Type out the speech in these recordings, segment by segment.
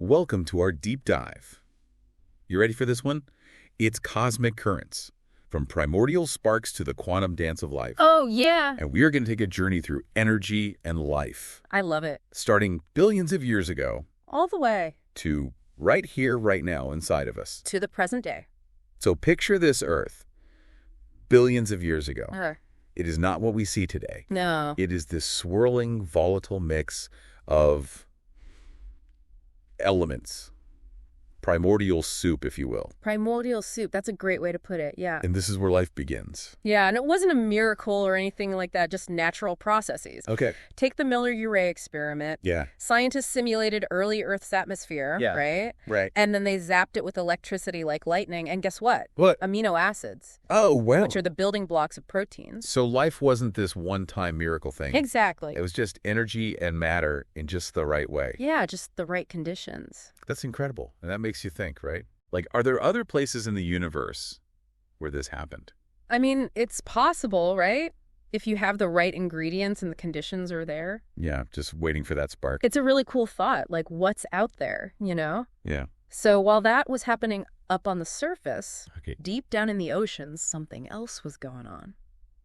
Welcome to our deep dive. You ready for this one? It's cosmic currents, from primordial sparks to the quantum dance of life. Oh, yeah. And we are going to take a journey through energy and life, I love it. starting billions of years ago All the way to right here, right now, inside of us. to the present day. So picture this Earth, billions of years ago. Uh, It is not what we see today. no. It is this swirling, volatile mix of elements, primordial soup, if you will. Primordial soup. That's a great way to put it. Yeah. And this is where life begins. Yeah, and it wasn't a miracle or anything like that, just natural processes. Okay. Take the Miller-Urey experiment. Yeah. Scientists simulated early Earth's atmosphere, Yeah. right? Right. And then they zapped it with electricity like lightning. And guess what? What? Amino acids, Oh, well. which are the building blocks of proteins. So life wasn't this one-time miracle thing. Exactly. It was just energy and matter in just the right way. Yeah, just the right conditions. That's incredible. And that makes you think, right? Like, are there other places in the universe where this happened? I mean, it's possible, right? If you have the right ingredients and the conditions are there. Yeah, just waiting for that spark. It's a really cool thought, like what's out there, you know? Yeah. So while that was happening up on the surface, Okay. deep down in the oceans, something else was going on.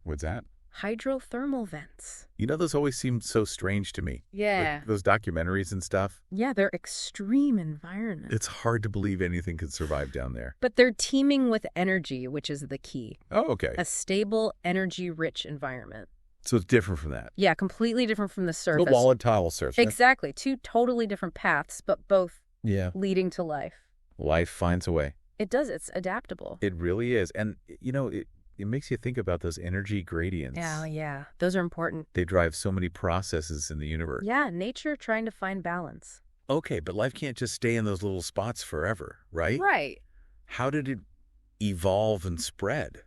What's that? Hydrothermal vents. You know, those always seemed so strange to me. Yeah. Like those documentaries and stuff. Yeah, they're extreme environments. It's hard to believe anything could survive down there. But they're teeming with energy, which is the key. Oh, okay. A stable, energy-rich environment. So it's different from that. Yeah, completely different from the The surface. volatile surface. Exactly. Two totally different paths, but both Yeah. leading to life. Life finds a way. It does. It's adaptable. It really is. And, you know, it makes you think about those energy gradients. Yeah. Those are important. They drive so many processes in the universe. Yeah, nature trying to find balance. Okay, but life can't just stay in those little spots forever, right? Right. How did it evolve and spread?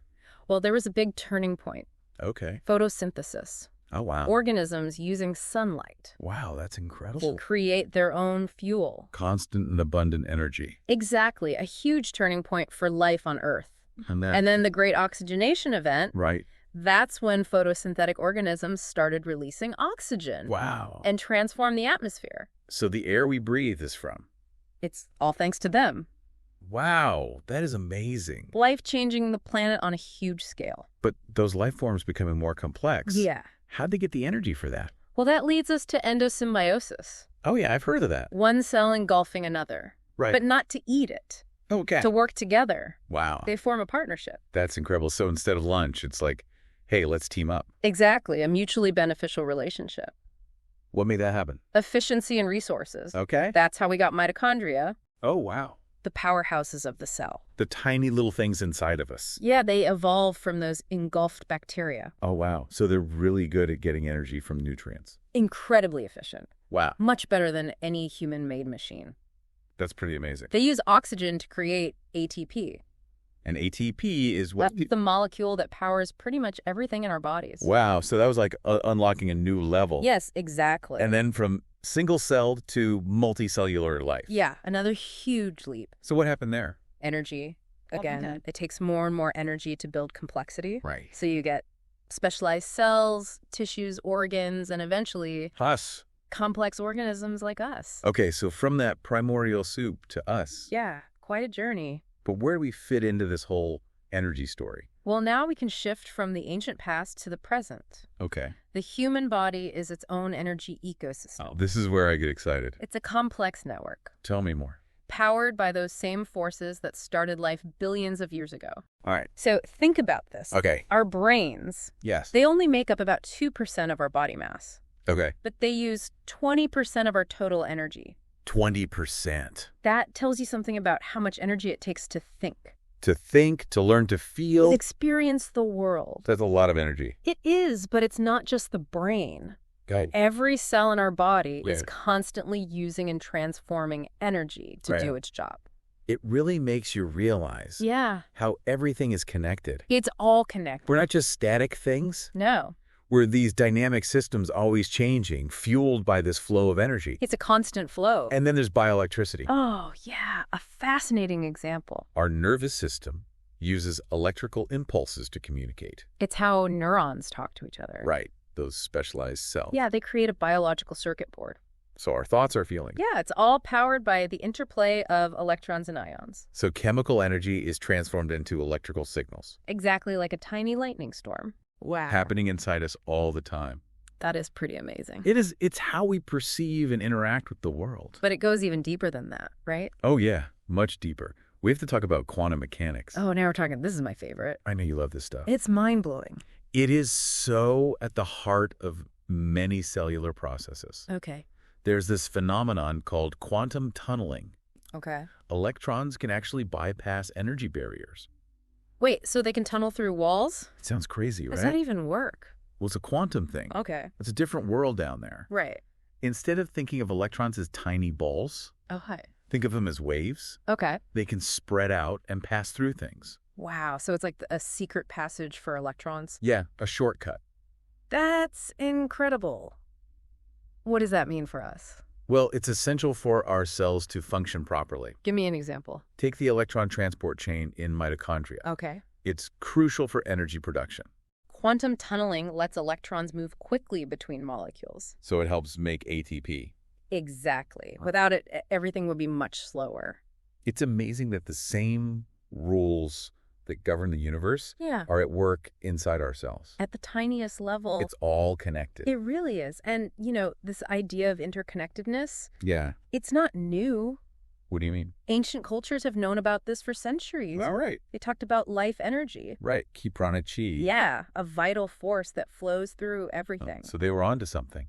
Well, there was a big turning point. Okay. Photosynthesis. Oh, wow. Organisms using sunlight Wow, that's to incredible. create their own fuel. Constant and abundant energy. Exactly. A huge turning point for life on Earth. And that, And then the Great Oxygenation Event, right. that's when photosynthetic organisms started releasing oxygen Wow. and transformed the atmosphere. So the air we breathe is from. It's all thanks to them. Wow, that is amazing. Life-changing the planet on a huge scale. But those life forms becoming more complex. Yeah. How'd they get the energy for that? Well, that leads us to endosymbiosis. Oh, yeah, I've heard of that. One cell engulfing another. Right. But not to eat it, Okay. to work together. Wow. They form a partnership. That's incredible. So instead of lunch, it's like, hey, let's team up. Exactly, a mutually beneficial relationship. What made that happen? Efficiency and resources. Okay. That's how we got mitochondria, Oh, wow. the powerhouses of the cell. The tiny little things inside of us. Yeah, they evolved from those engulfed bacteria. Oh, wow. So they're really good at getting energy from nutrients. Incredibly efficient. Wow. Much better than any human-made machine. That's pretty amazing. They use oxygen to create ATP. And ATP is what... That's the molecule that powers pretty much everything in our bodies. Wow. So that was like unlocking a new level. Yes, exactly. And then from single-celled to multicellular life. Yeah, another huge leap. So what happened there? Energy. Oh, Again, okay. it takes more and more energy to build complexity. Right. So you get specialized cells, tissues, organs, and eventually Us. complex organisms like us. Okay, so from that primordial soup to us. Yeah, quite a journey. But where do we fit into this whole energy story? Well, now we can shift from the ancient past to the present. Okay. The human body is its own energy ecosystem. Oh, this is where I get excited. It's a complex network, Tell me more. powered by those same forces that started life billions of years ago. All right. So think about this. Okay. Our brains, Yes. they only make up about 2% of our body mass, Okay. but they use 20% of our total energy. 20%. That tells you something about how much energy it takes to think, To think, to learn to feel. experience the world. That's a lot of energy. It is, but it's not just the brain. Right. Every cell in our body is Right. constantly using and transforming energy to Right. do its job. It really makes you realize Yeah, how everything is connected. it's all connected. We're not just static things. No, We're these dynamic systems always changing, fueled by this flow of energy. it's a constant flow. And then there's bioelectricity. Oh, yeah, a fascinating example. Our nervous system uses electrical impulses to communicate. It's how neurons talk to each other. Right. Those specialized cells. Yeah, they create a biological circuit board. So our thoughts are feelings. Yeah, it's all powered by the interplay of electrons and ions. So chemical energy is transformed into electrical signals. Exactly like a tiny lightning storm. Wow. Happening inside us all the time. That is pretty amazing. It's how we perceive and interact with the world. But it goes even deeper than that, right? Oh yeah, much deeper. We have to talk about quantum mechanics. Oh, now we're talking. This is my favorite. I know you love this stuff. It's mind-blowing. It is so at the heart of many cellular processes. Okay. There's this phenomenon called quantum tunneling. Okay. Electrons can actually bypass energy barriers. Wait, so they can tunnel through walls? It sounds crazy, right? Does that even work? Well, it's a quantum thing. Okay. It's a different world down there. Right. Instead of thinking of electrons as tiny balls, Oh, hi. think of them as waves. Okay. They can spread out and pass through things. Wow. So it's like a secret passage for electrons? Yeah, a shortcut. That's incredible. What does that mean for us? Well, it's essential for our cells to function properly. Give me an example. Take the electron transport chain in mitochondria. Okay. It's crucial for energy production. Quantum tunneling lets electrons move quickly between molecules. So it helps make ATP. Exactly. Without it, everything would be much slower. It's amazing that the same rules that govern the universe are at work inside our cells. At the tiniest level. It's all connected. It really is. And, this idea of interconnectedness, Yeah. it's not new. What do you mean? Ancient cultures have known about this for centuries. All right. They talked about life energy. Right. Ki prana chi. Yeah, a vital force that flows through everything. So they were onto something.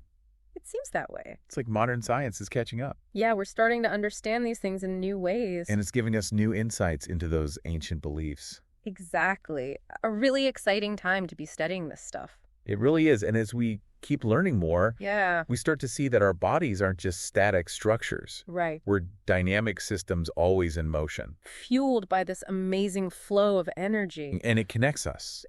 It seems that way. It's like modern science is catching up. Yeah, we're starting to understand these things in new ways. And it's giving us new insights into those ancient beliefs. Exactly. A really exciting time to be studying this stuff. It really is. And as we keep learning more, we start to see that our bodies aren't just static structures. Right. We're dynamic systems always in motion. Fueled by this amazing flow of energy. And it connects us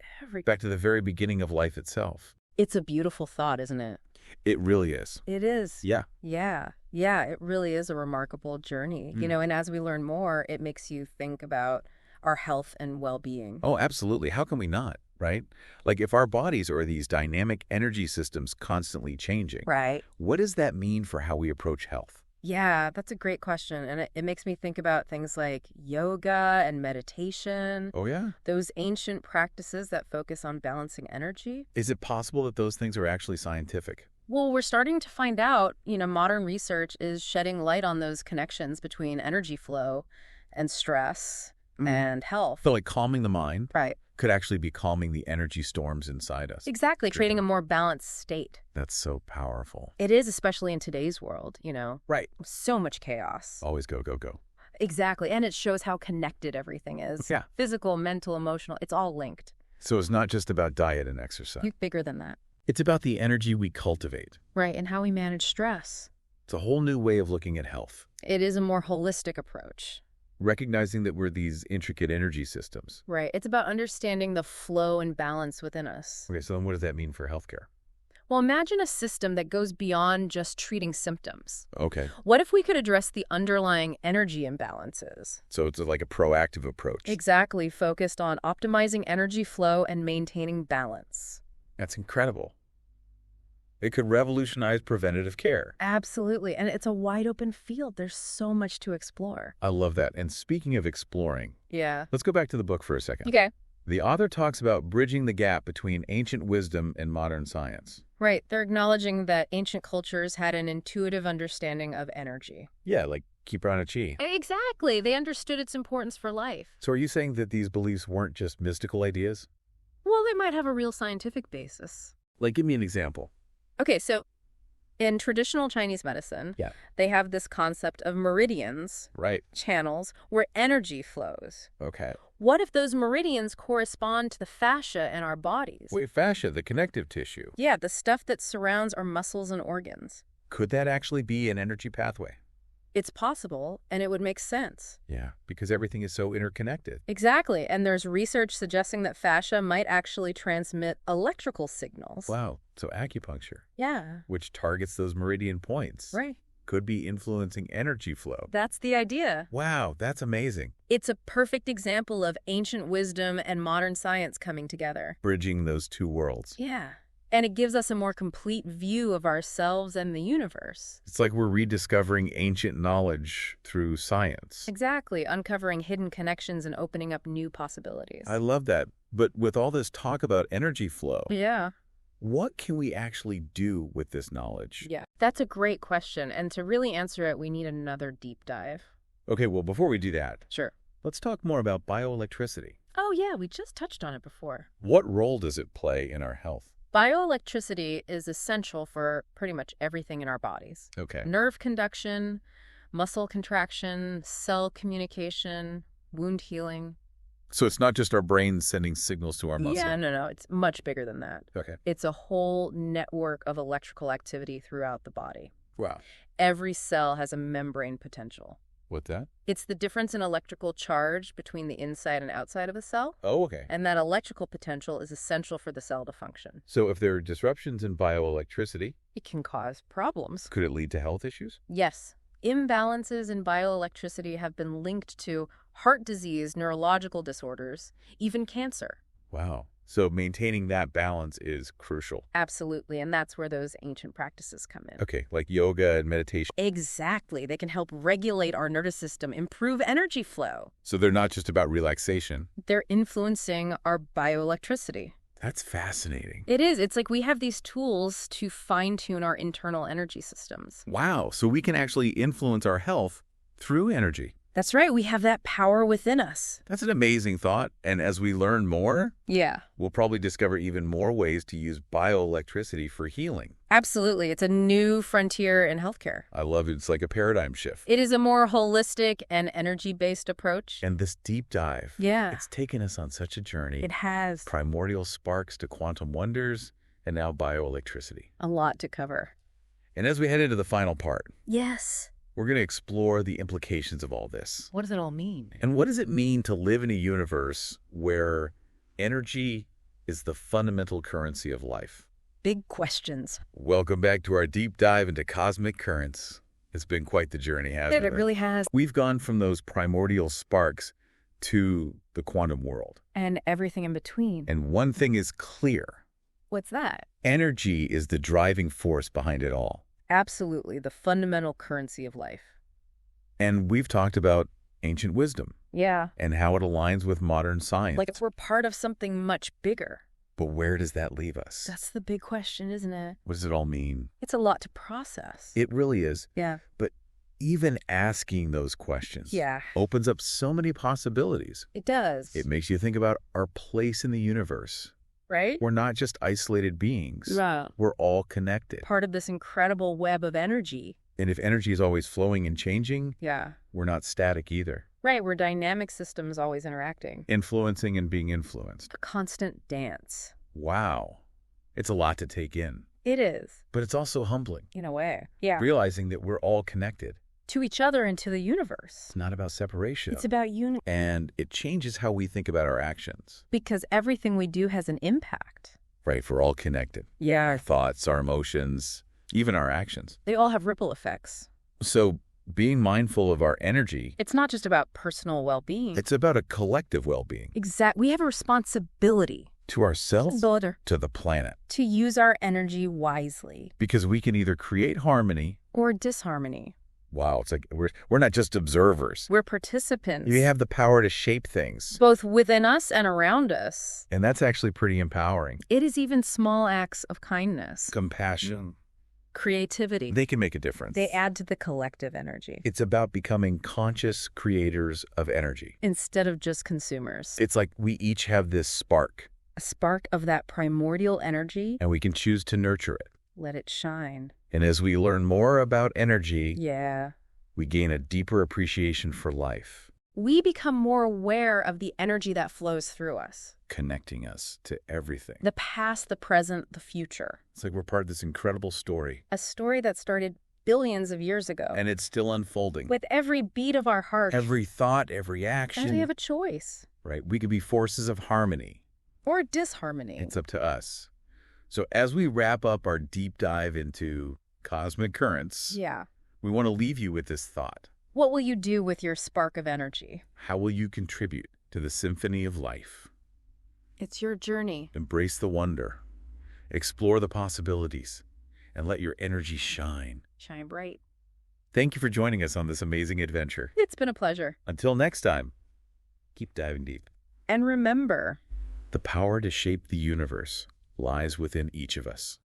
back to the very beginning of life itself. It's a beautiful thought, isn't it? It really is. It is. Yeah. Yeah. Yeah, it really is a remarkable journey. And as we learn more, it makes you think about our health and well-being. Oh, absolutely. How can we not, right? Like if our bodies are these dynamic energy systems constantly changing, Right. what does that mean for how we approach health? Yeah, that's a great question. And it makes me think about things like yoga and meditation. Oh, yeah? Those ancient practices that focus on balancing energy. Is it possible that those things are actually scientific? Well, we're starting to find out, modern research is shedding light on those connections between energy flow and stress and health. So like calming the mind Right. could actually be calming the energy storms inside us. Exactly, creating a more balanced state. That's so powerful. It is, especially in today's world, Right. So much chaos. Always go, go, go. Exactly, and it shows how connected everything is. Yeah. Physical, mental, emotional, it's all linked. So it's not just about diet and exercise. Bigger than that. It's about the energy we cultivate. Right, and how we manage stress. It's a whole new way of looking at health. It is a more holistic approach. Recognizing that we're these intricate energy systems. Right, it's about understanding the flow and balance within us. Okay, so then what does that mean for healthcare? Well, imagine a system that goes beyond just treating symptoms. Okay. What if we could address the underlying energy imbalances? So it's like a proactive approach. Exactly, focused on optimizing energy flow and maintaining balance. That's incredible. It could revolutionize preventative care. Absolutely, and it's a wide open field. There's so much to explore. I love that. And speaking of exploring, Yeah. let's go back to the book for a second. Okay. The author talks about bridging the gap between ancient wisdom and modern science. Right, they're acknowledging that ancient cultures had an intuitive understanding of energy. Yeah, like ki prana chi. Exactly, they understood its importance for life. So are you saying that these beliefs weren't just mystical ideas? Well, they might have a real scientific basis. Like, give me an example. Okay, so in traditional Chinese medicine, they have this concept of meridians, Right. channels, where energy flows. Okay. What if those meridians correspond to the fascia in our bodies? Wait, fascia, the connective tissue. Yeah, the stuff that surrounds our muscles and organs. Could that actually be an energy pathway? It's possible, and it would make sense. Yeah, because everything is so interconnected. Exactly, and there's research suggesting that fascia might actually transmit electrical signals. Wow. So acupuncture, Yeah. which targets those meridian points, Right. could be influencing energy flow. That's the idea. Wow, that's amazing. It's a perfect example of ancient wisdom and modern science coming together. Bridging those two worlds. Yeah. And it gives us a more complete view of ourselves and the universe. It's like we're rediscovering ancient knowledge through science. Exactly, uncovering hidden connections and opening up new possibilities. I love that. But with all this talk about energy flow, Yeah. what can we actually do with this knowledge? Yeah, that's a great question. And to really answer it, we need another deep dive. Okay, well, before we do that, Sure. let's talk more about bioelectricity. Oh, yeah, we just touched on it before. What role does it play in our health? Bioelectricity is essential for pretty much everything in our bodies. Okay. Nerve conduction, muscle contraction, cell communication, wound healing. So it's not just our brains sending signals to our muscle? Yeah, no, it's much bigger than that. Okay. It's a whole network of electrical activity throughout the body. Wow. Every cell has a membrane potential. What's that? It's the difference in electrical charge between the inside and outside of a cell. Oh, okay. And that electrical potential is essential for the cell to function. So if there are disruptions in bioelectricity, It can cause problems. could it lead to health issues? Yes. Imbalances in bioelectricity have been linked to heart disease, neurological disorders, even cancer. Wow. So maintaining that balance is crucial. Absolutely, and that's where those ancient practices come in. Okay, like yoga and meditation. Exactly. They can help regulate our nervous system, improve energy flow. So they're not just about relaxation. They're influencing our bioelectricity. That's fascinating. It is. It's like we have these tools to fine-tune our internal energy systems. Wow. So we can actually influence our health through energy. That's right. We have that power within us. That's an amazing thought. And as we learn more, Yeah. we'll probably discover even more ways to use bioelectricity for healing. Absolutely. It's a new frontier in healthcare. I love it. It's like a paradigm shift. It is a more holistic and energy-based approach. And this deep dive, Yeah. it's taken us on such a journey. It has Primordial sparks to quantum wonders, and now bioelectricity. a lot to cover. And as we head into the final part, Yes. we're going to explore the implications of all this. What does it all mean? And what does it mean to live in a universe where energy is the fundamental currency of life? Big questions. Welcome back to our deep dive into cosmic currents. It's been quite the journey, hasn't it? It really has. We've gone from those primordial sparks to the quantum world. And everything in between. And one thing is clear. What's that? Energy is the driving force behind it all. Absolutely. The fundamental currency of life. And we've talked about ancient wisdom Yeah. and how it aligns with modern science. Like if we're part of something much bigger. But where does that leave us? That's the big question, isn't it? What does it all mean? It's a lot to process. It really is. Yeah. But even asking those questions Yeah. opens up so many possibilities. It does. It makes you think about our place in the universe. Right? We're not just isolated beings. Right. We're all connected. Part of this incredible web of energy. And if energy is always flowing and changing, Yeah. we're not static either. Right. We're dynamic systems always interacting. Influencing and being influenced. A constant dance. Wow. It's a lot to take in. It is. But it's also humbling. In a way. Yeah. Realizing that we're all connected. To each other and to the universe. It's not about separation. It's about unity. And it changes how we think about our actions. Because everything we do has an impact. Right, we're all connected. Yeah. Our thoughts, our emotions, even our actions. They all have ripple effects. So being mindful of our energy, It's not just about personal well-being. it's about a collective well-being. We have a responsibility. To ourselves, to the planet. To use our energy wisely. Because we can either create harmony. Or disharmony. Wow, it's like we're not just observers. We're participants. We have the power to shape things. Both within us and around us. And that's actually pretty empowering. It is even small acts of kindness. Compassion. Creativity. They can make a difference. They add to the collective energy. It's about becoming conscious creators of energy. Instead of just consumers. It's like we each have this spark. A spark of that primordial energy. And we can choose to nurture it. Let it shine. And as we learn more about energy, Yeah. we gain a deeper appreciation for life, We become more aware of the energy that flows through us. connecting us to everything. The past, the present, the future. It's like we're part of this incredible story. A story that started billions of years ago. And it's still unfolding. With every beat of our heart. Every thought, every action. And we have a choice. Right. We could be forces of harmony. Or disharmony. It's up to us. So as we wrap up our deep dive into cosmic currents, Yeah. we want to leave you with this thought. What will you do with your spark of energy? How will you contribute to the symphony of life? It's your journey. Embrace the wonder explore the possibilities, and let your energy shine. Shine bright. Thank you for joining us on this amazing adventure. It's been a pleasure. Until next time, keep diving deep. And remember, The power to shape the universe lies within each of us.